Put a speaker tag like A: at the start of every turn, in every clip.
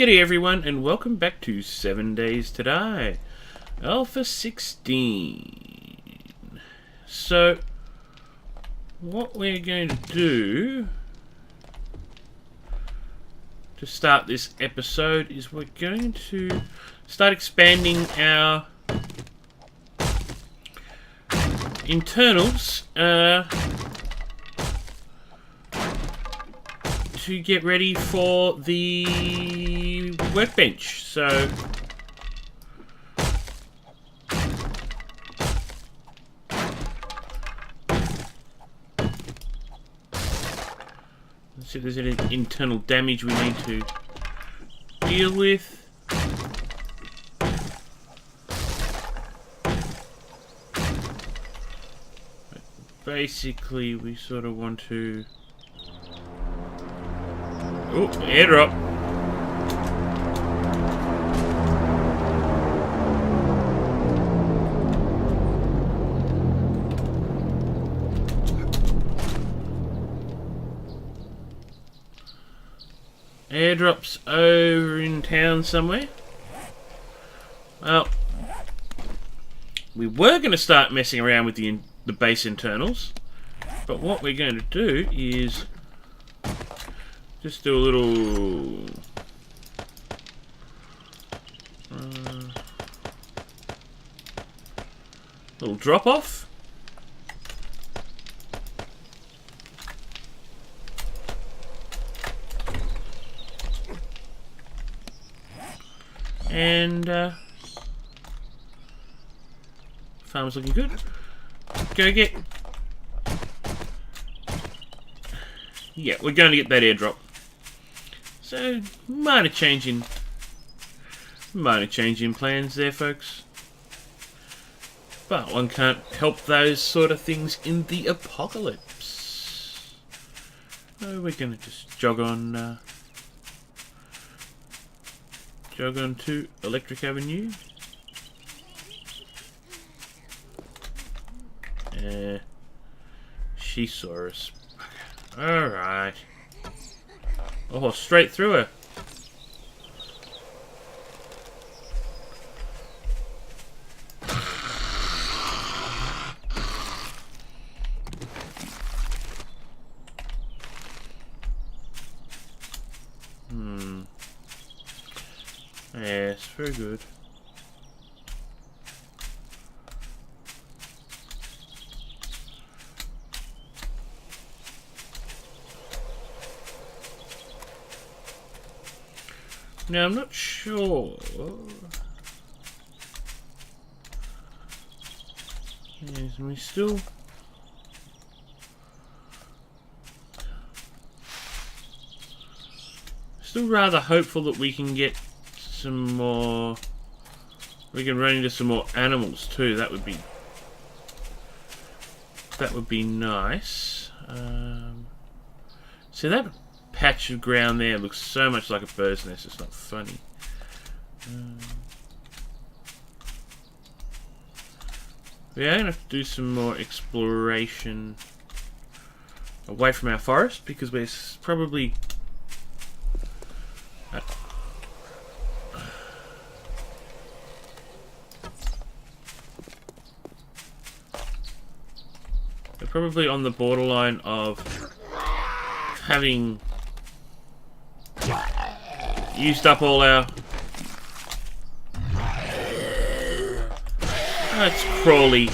A: G'day everyone, and welcome back to 7 Days to Die, Alpha 16. So, what we're going to do to start this episode is we're going to start expanding our internals to get ready for the workbench. So let's see if there's any internal damage we need to deal with. Basically, we sort of want to... Oh, airdrop. Airdrop's over in town somewhere. Well, we were going to start messing around with the base internals, but what we're going to do is just do a little drop off. And farm's looking good. Go get... Yeah, we're going to get that airdrop. So, minor change in plans there, folks. But one can't help those sort of things in the apocalypse. So we're going to just jog on to Electric Avenue. She saw us. Alright. Oh, straight through her. Yes, very good. Now, I'm not sure. Yes, we still rather hopeful that we can get some more. We can run into some more animals too. That would be nice. See that patch of ground there looks so much like a bird's nest, it's not funny. We are going to have to do some more exploration away from our forest, because we're probably on the borderline of having used up all our... Oh, it's Crawley.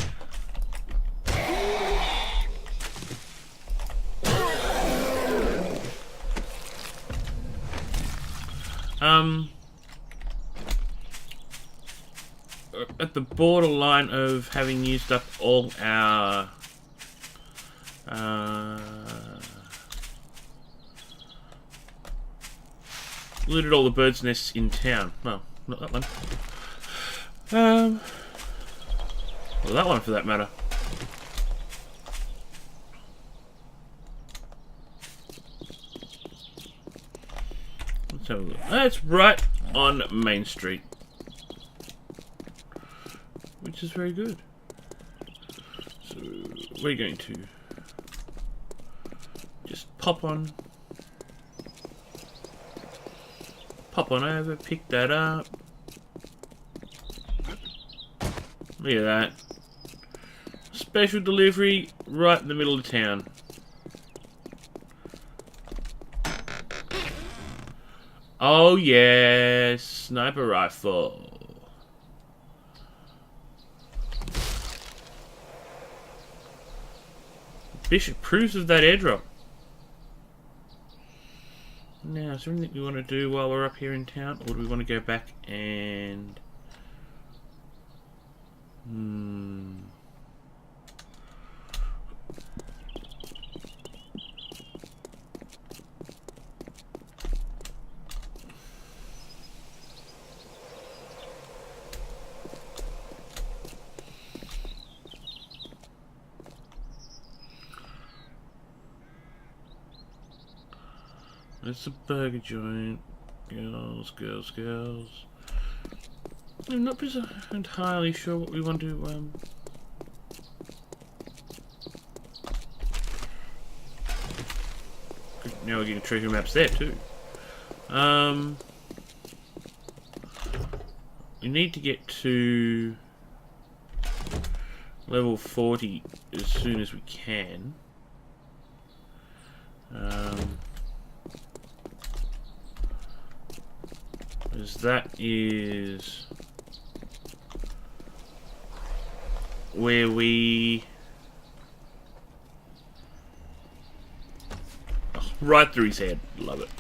A: At the borderline of having used up all our looted all the birds' nests in town. Well, not that one. Well, that one for that matter. Let's have a look. That's right on Main Street, which is very good. So we're going to just pop pop on over, pick that up. Look at that. Special delivery right in the middle of town. Oh yes, sniper rifle. Bishop proves of that airdrop. Now, is there anything we want to do while we're up here in town, or do we want to go back and... It's a burger joint. Girls, girls, girls. I'm not entirely sure what we want to, Now we're getting treasure maps there too. We need to get to level 40 as soon as we can. As that is where we... Oh, right through his head. Love it.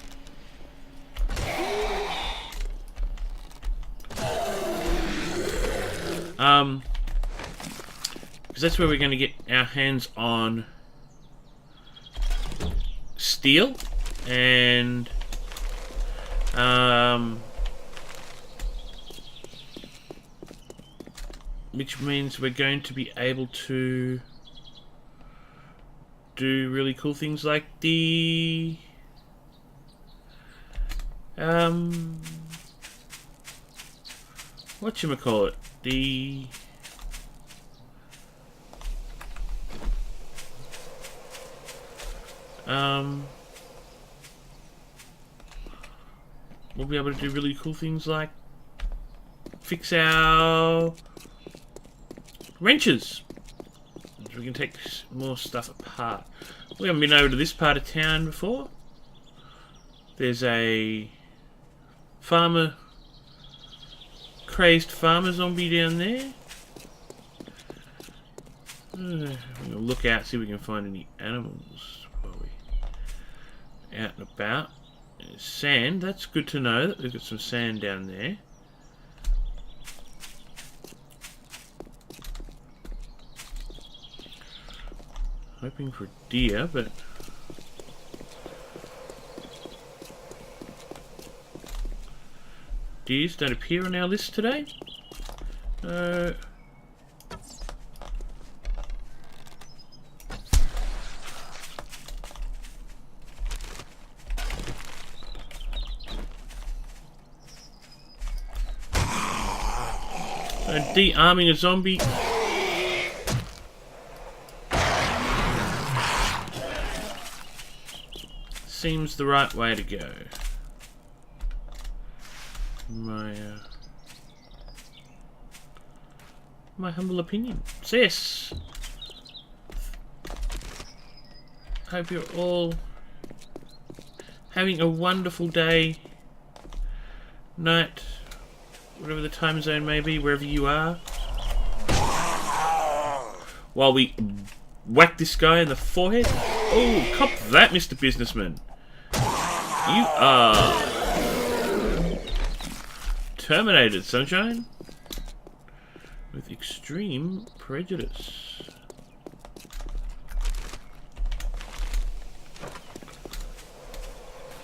A: Because that's where we're going to get our hands on steel and which means we're going to be able to do really cool things like the whatchamacallit, the we'll be able to do really cool things like fix our wrenches. We can take more stuff apart. We haven't been over to this part of town before. There's a crazed farmer zombie down there. We're gonna look out, see if we can find any animals while we're out and about. There's sand, that's good to know that we've got some sand down there. Hoping for deer, but deers don't appear on our list today. De-arming a zombie. Seems the right way to go. My humble opinion. Sis! Hope you're all having a wonderful day, night, whatever the time zone may be, wherever you are. While we whack this guy in the forehead. Oh, cop that, Mr. Businessman. You are terminated, sunshine. With extreme prejudice.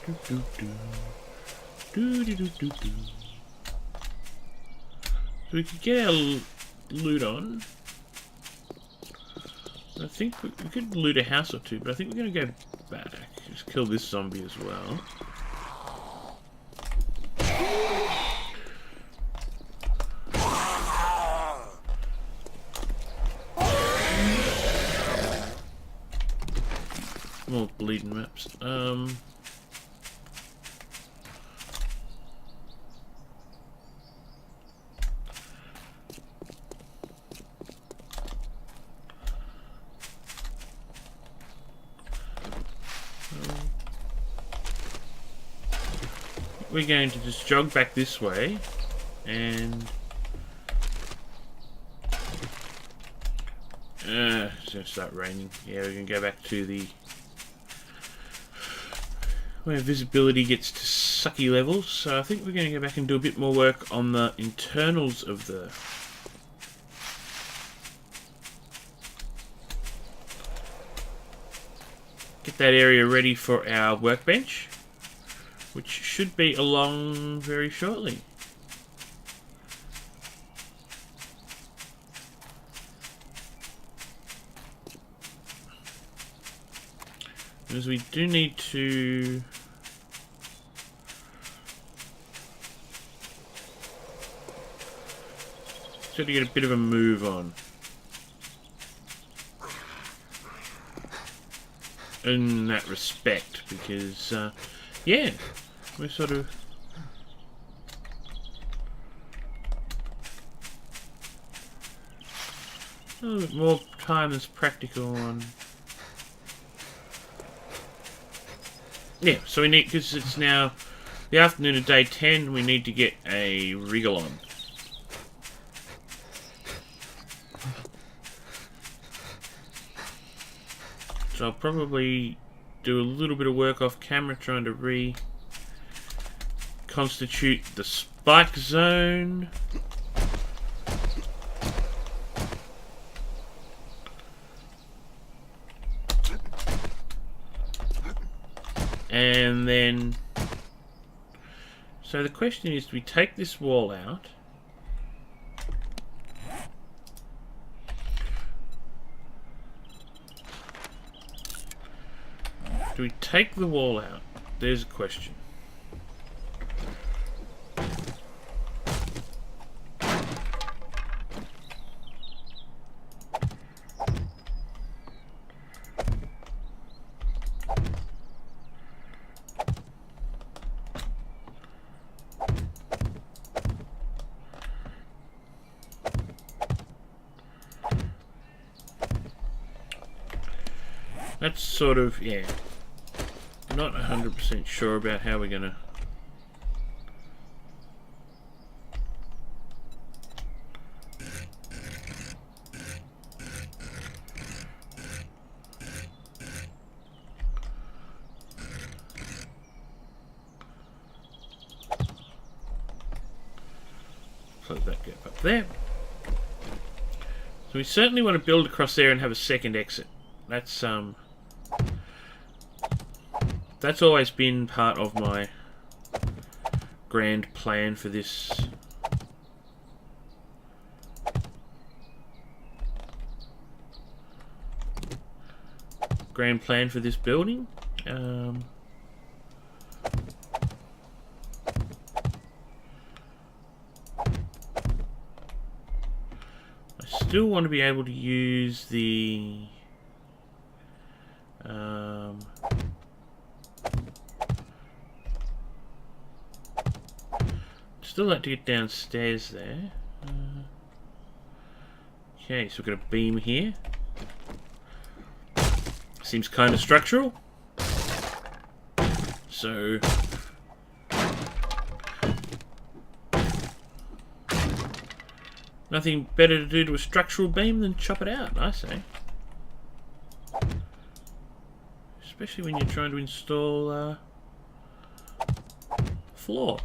A: So we could get our loot on. I think we could loot a house or two, but I think we're going to go back. Just kill this zombie as well. More bleeding maps. we're going to just jog back this way and it's going to start raining. Yeah, we're going to go back to the where visibility gets to sucky levels. So I think we're going to go back and do a bit more work on the internals of the get that area ready for our workbench, which should be along very shortly. Because we do need to sort of get a bit of a move on in that respect, because yeah, we're sort of a little bit more time is practical on. Yeah, so we need, because it's now the afternoon of day 10, we need to get a wriggle on. So I'll probably do a little bit of work off camera trying to reconstitute the spike zone. And then, so the question is, do we take this wall out? Do we take the wall out? There's a question. That's sort of, yeah, not 100% sure about how we're gonna let that get up there. So we certainly want to build across there and have a second exit. That's always been part of my grand plan for this. Grand plan for this building. I still want to be able to use the still like to get downstairs there. Okay, so we've got a beam here. Seems kind of structural. So nothing better to do to a structural beam than chop it out, I say. Especially when you're trying to install floor.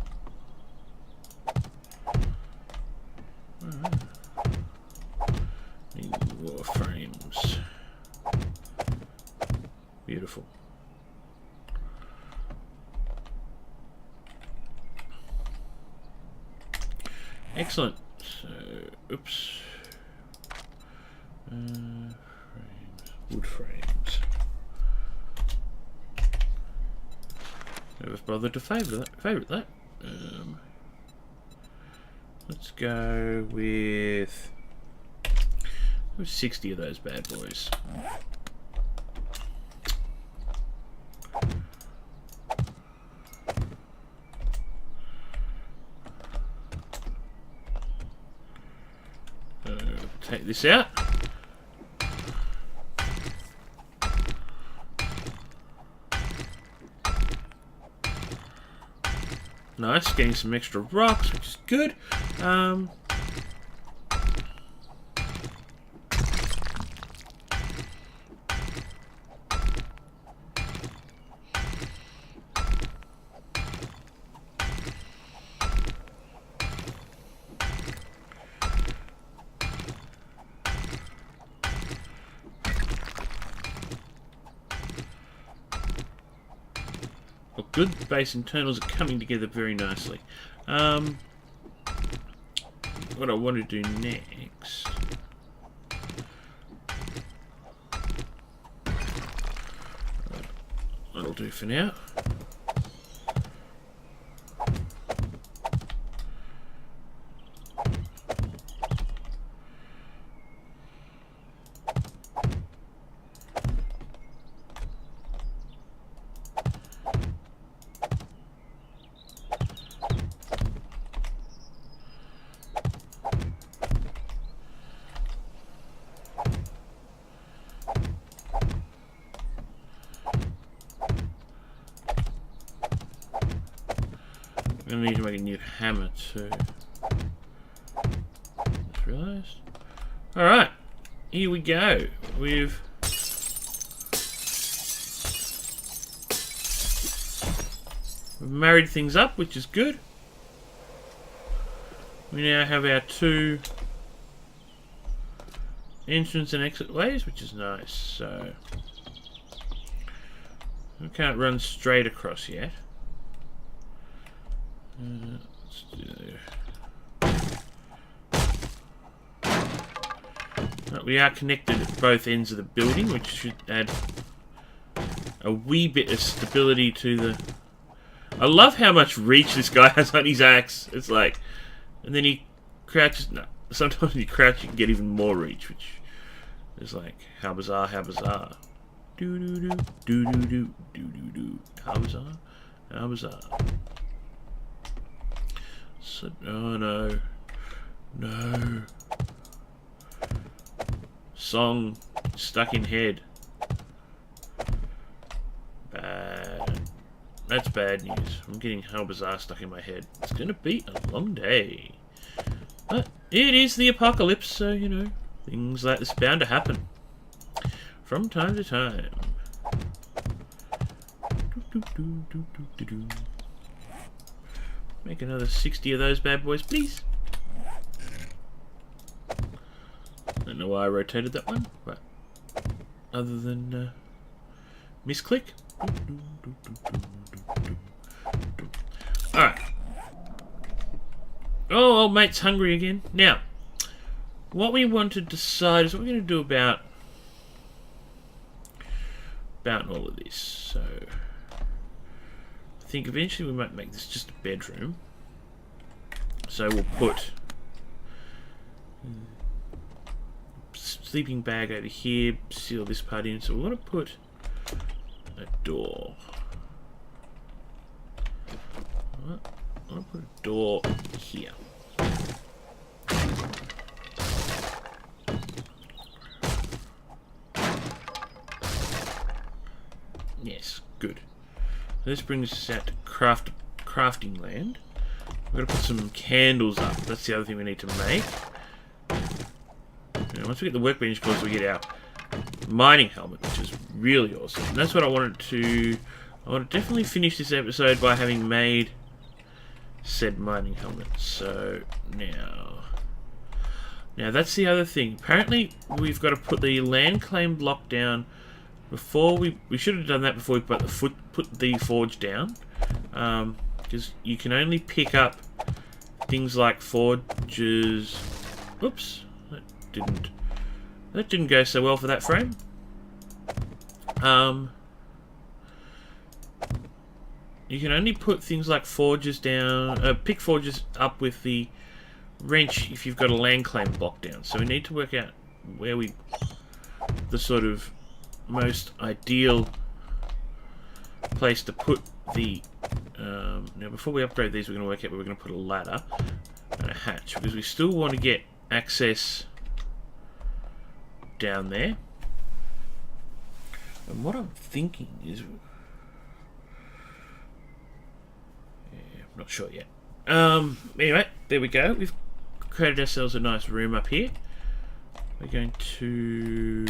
A: Need more frames. Beautiful. Excellent. So, oops. Frames. Wood frames. Never bothered to favorite that. Let's go with 60 of those bad boys. Take this out. Nice, getting some extra rocks, which is good. Good, the base internals are coming together very nicely. What I want to do next... that'll do for now. I'm going to need to make a new hammer too. Just realised. Alright, here we go. We've married things up, which is good. We now have our 2 entrance and exit ways, which is nice. So we can't run straight across yet. Let's do... Right, we are connected at both ends of the building, which should add a wee bit of stability to the... I love how much reach this guy has on his axe. It's like... And then he crouches... No, sometimes when you crouch you can get even more reach, which is like, how bizarre, how bizarre. Do-do-do, do-do-do, do-do-do. How bizarre, how bizarre. So, oh no. No. Song stuck in head. Bad. That's bad news. I'm getting How Bizarre stuck in my head. It's gonna be a long day. But it is the apocalypse, so, you know, things like this are bound to happen. From time to time. Make another 60 of those bad boys, please. Don't know why I rotated that one, but other than misclick. Alright. Oh, old mate's hungry again. Now, what we want to decide is what we're going to do about all of this. So, I think eventually we might make this just a bedroom. So we'll put sleeping bag over here, seal this part in. So we want to put a door. I want to put a door here. Yes, good. This brings us out to crafting land. We're going to put some candles up. That's the other thing we need to make. Now, once we get the workbench closed, we get our mining helmet, which is really awesome. And that's what I wanted to... I want to definitely finish this episode by having made said mining helmet. So, now that's the other thing. Apparently, we've got to put the land claim block down before we should have done that before we put the forge down. Because you can only pick up things like forges. Oops, that didn't go so well for that frame. You can only put things like forges down, pick forges up with the wrench if you've got a land claim block down. So we need to work out where the sort of most ideal place to put the... now before we upgrade these, we're going to work out where we're going to put a ladder and a hatch, because we still want to get access down there. And what I'm thinking is... Not sure yet. Anyway, there we go. We've created ourselves a nice room up here. We're going to...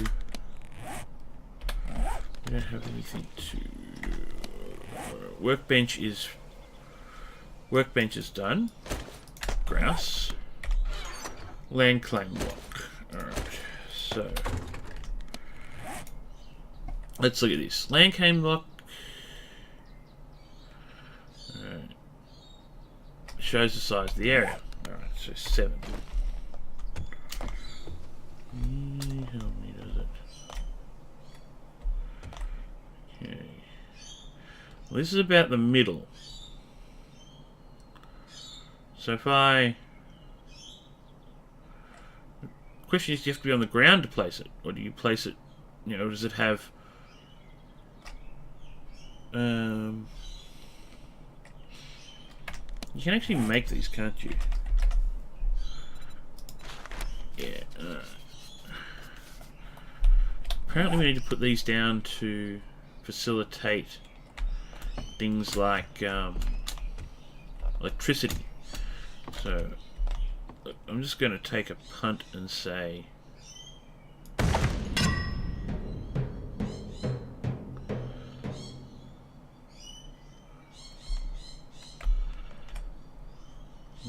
A: We don't have anything to... Workbench is done. Grouse. Land claim block. Alright, so... Let's look at this. Land claim block. Alright. Shows the size of the area. Alright, so 7. Help me, does it? Okay. Well, this is about the middle. So if I... The question is, do you have to be on the ground to place it? Or do you place it, you know, does it have... You can actually make these, can't you? Yeah. Apparently we need to put these down to facilitate things like electricity. So I'm just going to take a punt and say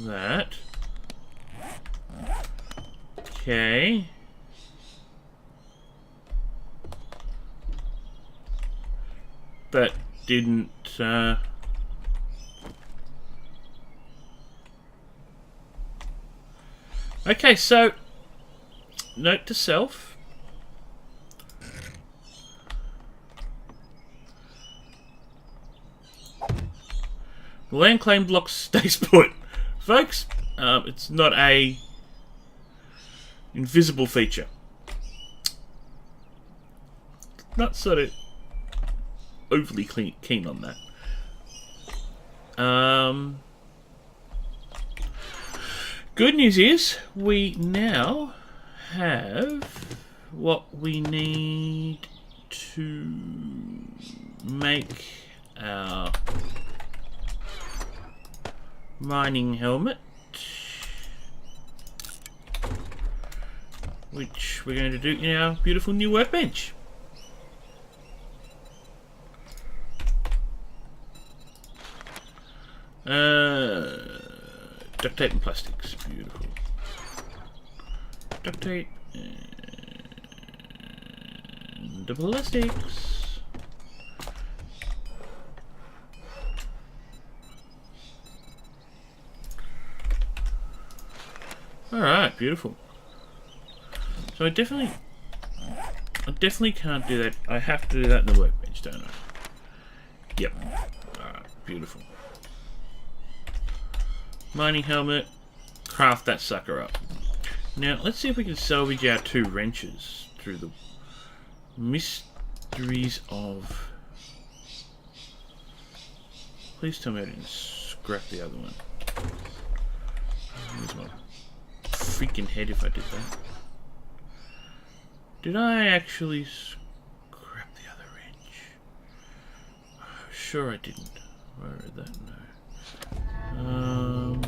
A: that. Okay. That didn't Okay, so note to self. The land claim block stays put. Folks, it's not a invisible feature. Not sort of overly keen on that. Good news is we now have what we need to make our mining helmet, which we're going to do in our beautiful new workbench. Duct tape and plastics, beautiful. Duct tape and the plastics. Alright, beautiful. So I definitely can't do that. I have to do that in the workbench, don't I? Yep. Alright, beautiful. Mining helmet. Craft that sucker up. Now, let's see if we can salvage our 2 wrenches through the mysteries of... Please tell me I didn't scrap the other one. Lose my freaking head if I did that. Did I actually scrap the other wrench? Oh, sure I didn't. Where is that? No.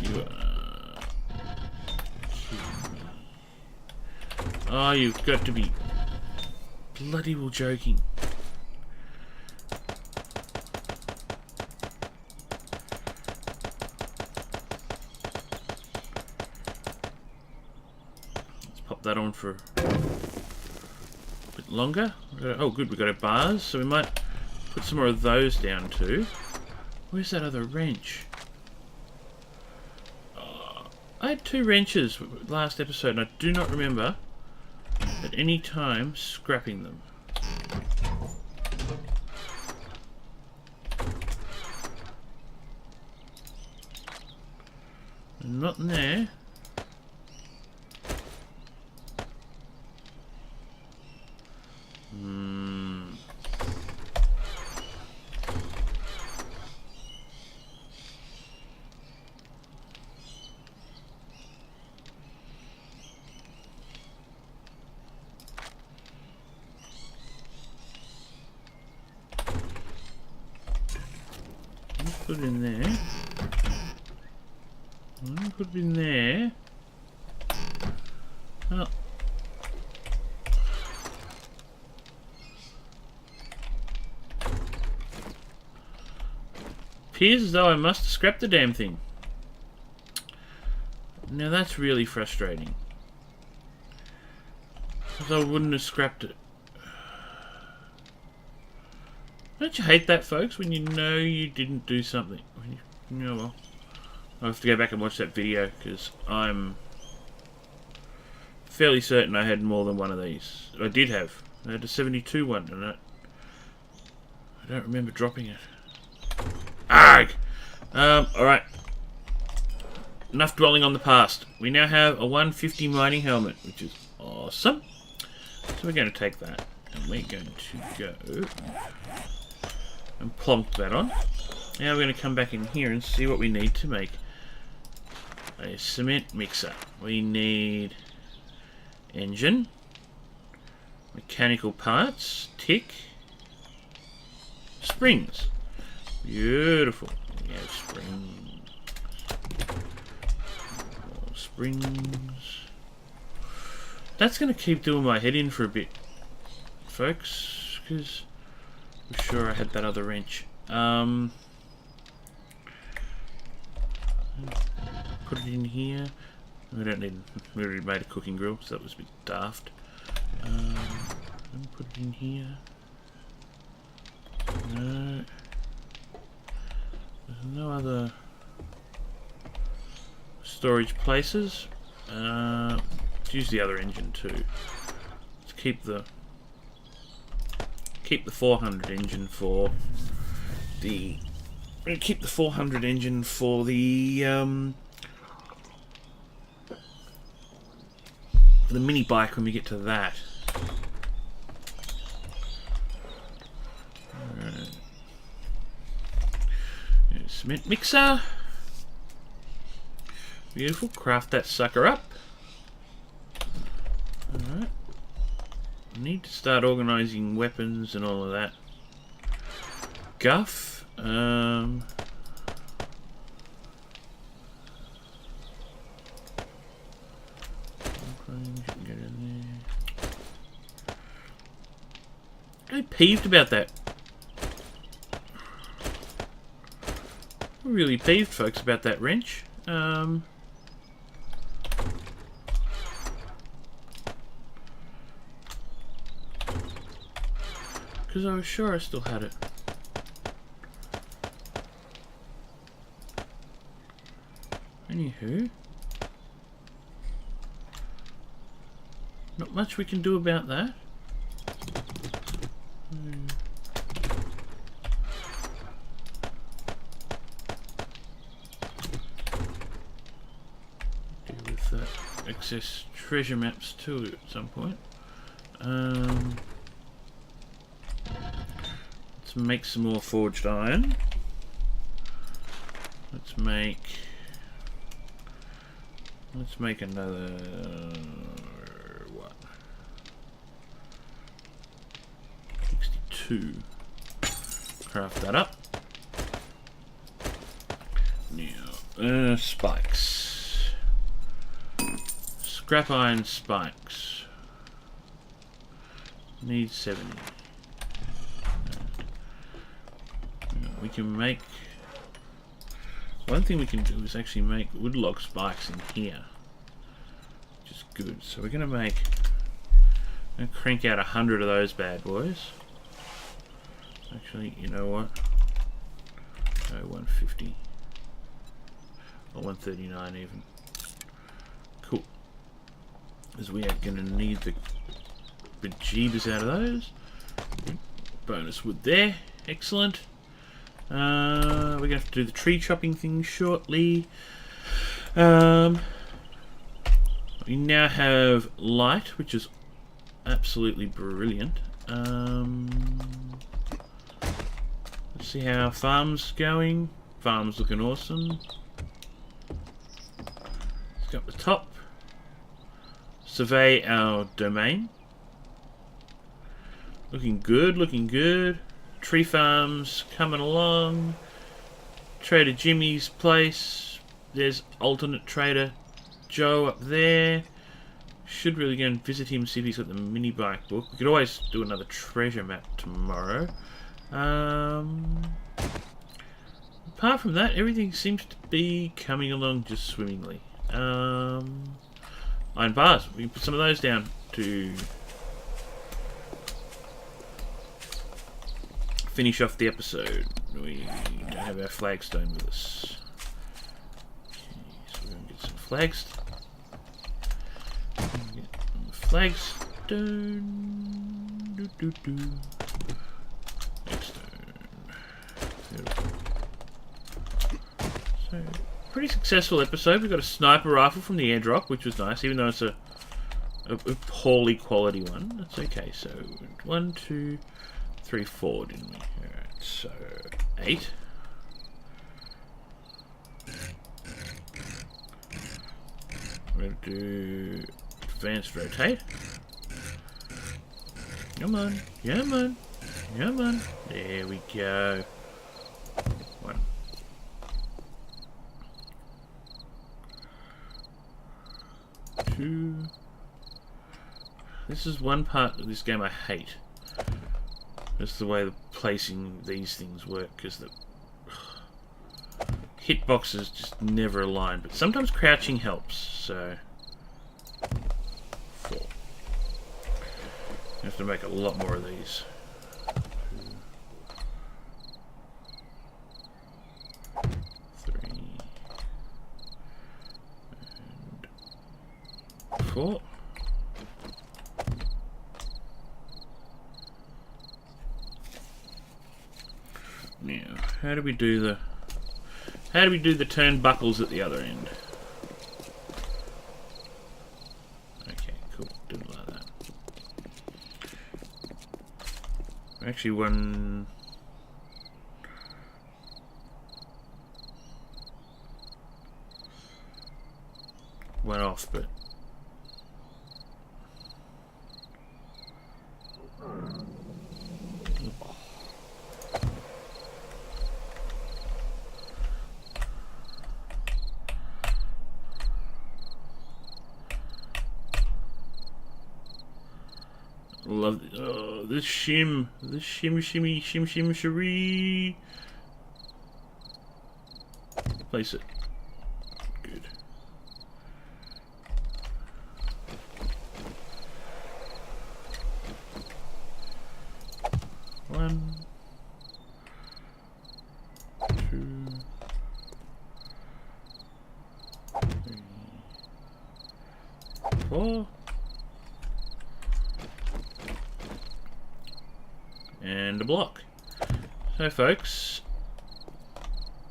A: You are kidding me. Oh, you've got to be bloody well joking. Let's pop that on for a bit longer. Oh good, we've got our bars, so we might put some more of those down too. Where's that other wrench? I had 2 wrenches last episode and I do not remember at any time scrapping them. Not in there. Put it in there. Put it in there. Oh. Appears as though I must scrap the damn thing. Now that's really frustrating. Because I wouldn't have scrapped it. Don't you hate that, folks, when you know you didn't do something? Oh well. I'll have to go back and watch that video, because I'm fairly certain I had more than one of these. I did have. I had a 72 one, and I don't remember dropping it. Arrgh! Alright. Enough dwelling on the past. We now have a 150 mining helmet, which is awesome. So we're going to take that, and we're going to go and plonk that on. Now we're going to come back in here and see what we need to make a cement mixer. We need engine, mechanical parts, tick, springs. Beautiful. We have springs. More springs. That's going to keep doing my head in for a bit, folks, because I'm sure I had that other wrench. Put it in here. We don't need. We already made a cooking grill, so that was a bit daft. Put it in here. No. There's no other storage places. Let's use the other engine too. Let's keep the 400 engine for the. We're gonna keep the 400 engine for the mini bike when we get to that. Alright. Cement mixer. Beautiful. Craft that sucker up. Alright. I need to start organising weapons and all of that. Guff. Get in there. I'm peeved about that. I'm really peeved, folks, about that wrench. Because I was sure I still had it. Anywho, not much we can do about that. Deal with that excess treasure maps too at some point. Let's make some more forged iron. Let's make another, what? 62. Craft that up. Now, spikes. Scrap iron spikes. Need 70. We can make... One thing we can do is actually make wood log spikes in here, which is good. So we're going to crank out 100 of those bad boys. Actually, you know what? No, 150 or 139 even. Cool. Because we are going to need the bejeebers out of those. Bonus wood there. Excellent. We're going to have to do the tree chopping thing shortly. We now have light, which is absolutely brilliant. Let's see how our farm's going. Farm's looking awesome. Let's go up the top. Survey our domain. Looking good, looking good. Tree farms coming along. Trader Jimmy's place. There's alternate Trader Joe up there. Should really go and visit him, see if he's got the mini bike book. We could always do another treasure map tomorrow. Apart from that, everything seems to be coming along just swimmingly. Iron bars. We can put some of those down to finish off the episode. We don't have our flagstone with us. Okay, so we're going to get some flagstone. Flagstone. Flagstone. So, pretty successful episode. We got a sniper rifle from the airdrop, which was nice, even though it's a poorly quality one. That's okay. So 1, 2, 3, 4, didn't we? Alright, so 8. We're going to do advanced rotate. Come on, come on, come on. There we go. 1. 2. This is one part of this game I hate. Just the way the placing these things work, because the hitboxes just never align. But sometimes crouching helps, so 4. I have to make a lot more of these. 2, 3, and 4. Now, how do we do the turnbuckles at the other end? Okay, cool. Didn't like that. Actually, one off, but love this shimmy, shimmy. Place it. Good. One, 2, 3, 4. And a block. So folks,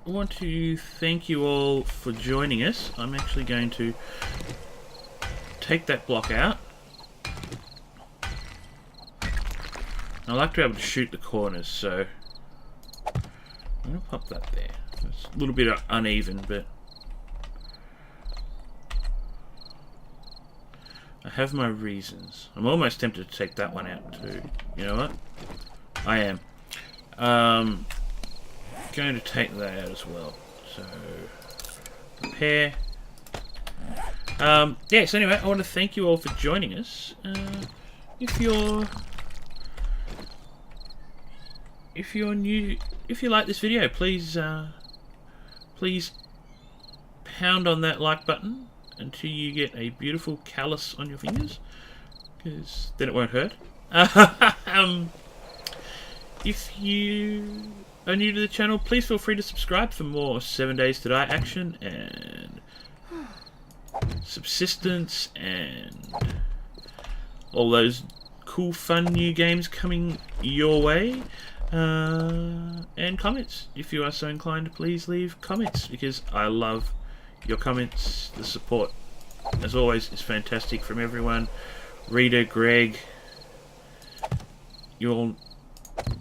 A: I want to thank you all for joining us. I'm actually going to take that block out. I like to be able to shoot the corners, so I'm going to pop that there. It's a little bit uneven, but I have my reasons. I'm almost tempted to take that one out too. You know what? I am. Going to take that out as well. So, repair. Yeah, so anyway, I want to thank you all for joining us. If you're new, if you like this video, please pound on that like button until you get a beautiful callus on your fingers, because then it won't hurt. If you are new to the channel, please feel free to subscribe for more 7 Days to Die action and subsistence and all those cool fun new games coming your way. And comments. If you are so inclined, please leave comments, because I love your comments. The support, as always, is fantastic from everyone. Rita, Greg,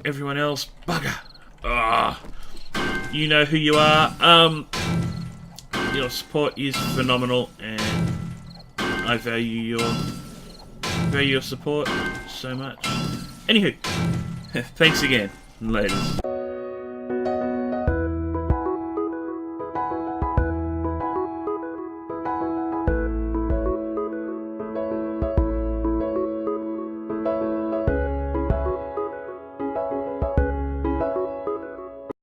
A: everyone else, bugger. You know who you are. Your support is phenomenal, and I value your support so much. Anywho, thanks again. Later.